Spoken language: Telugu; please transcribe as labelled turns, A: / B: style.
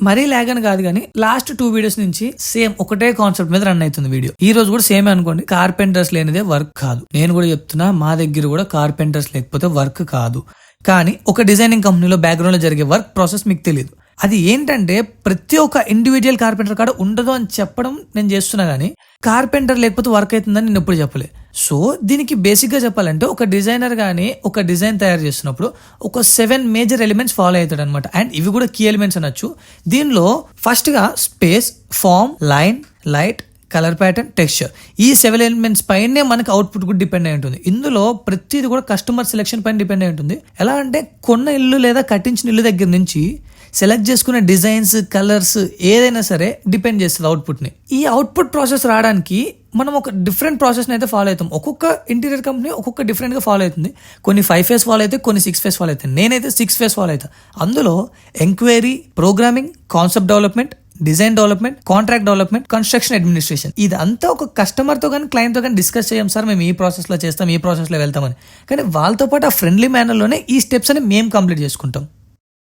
A: మరీ లాగ్ అని కాదు కానీ లాస్ట్ 2 వీడియోస్ నుంచి సేమ్ ఒకటే కాన్సెప్ట్ మీద రన్ అవుతుంది వీడియో. ఈ రోజు కూడా సేమ్ అనుకోండి. కార్పెంటర్స్ లేనిదే వర్క్ కాదు. నేను కూడా చెప్తున్నా, మా దగ్గర కూడా కార్పెంటర్స్ లేకపోతే వర్క్ కాదు. కానీ ఒక డిజైనింగ్ కంపెనీలో బ్యాక్గ్రౌండ్ లో జరిగే వర్క్ ప్రాసెస్ మీకు తెలియదు. అది ఏంటంటే ప్రతి ఒక్క ఇండివిజువల్ కార్పెంటర్ కాడ ఉండదు అని చెప్పడం నేను చేస్తున్నా గానీ కార్పెంటర్ లేకపోతే వర్క్ అవుతుందని నేను ఎప్పుడు చెప్పలే. సో దీనికి బేసిక్ గా చెప్పాలంటే ఒక డిజైనర్ గానీ ఒక డిజైన్ తయారు చేస్తున్నప్పుడు ఒక 7 మేజర్ ఎలిమెంట్స్ ఫాలో అవుతాడు అనమాట. అండ్ ఇవి కూడా కీ ఎలిమెంట్స్ అనొచ్చు. దీనిలో ఫస్ట్ గా space, form, line, light, colour pattern, texture, ఈ 7 ఎలిమెంట్స్ పైనే మనకి అవుట్పుట్ కూడా డిపెండ్ అయి ఉంటుంది. ఇందులో ప్రతిది కూడా కస్టమర్ సెలెక్షన్ పైన డిపెండ్ అయి ఉంటుంది. ఎలా అంటే కొన్న ఇల్లు లేదా కట్టించిన ఇల్లు దగ్గర నుంచి సెలెక్ట్ చేసుకునే డిజైన్స్, కలర్స్ ఏదైనా సరే డిపెండ్ చేస్తుంది అవుట్పుట్ ని. ఈ అవుట్పుట్ ప్రాసెస్ రావడానికి మనం ఒక డిఫరెంట్ ప్రాసెస్ అయితే ఫాలో అవుతాం. ఒక్కొక్క ఇంటీరియర్ కంపెనీ ఒక్కొక్క డిఫరెంట్ గా ఫాలో అవుతుంది. కొన్ని 5 ఫేస్ ఫాలో అయితే, కొన్ని 6 ఫేస్ ఫాలో అవుతాయి. నేనైతే 6 ఫేస్ ఫాలో అవుతా. అందులో enquiry, programming, concept development, design development, contract development, construction administration. ఇదంతా ఒక కస్టమర్ తో కానీ క్లయింట్ తో కానీ డిస్కస్ చేయం సార్, మేము ఈ ప్రాసెస్ లో చేస్తాం, ఈ ప్రాసెస్ లో వెళ్తామని. కానీ వాళ్ళతో పాటు ఆ ఫ్రెండ్లీ మేనర్ లోనే ఈ స్టెప్స్ అని మేము కంప్లీట్ చేసుకుంటాం.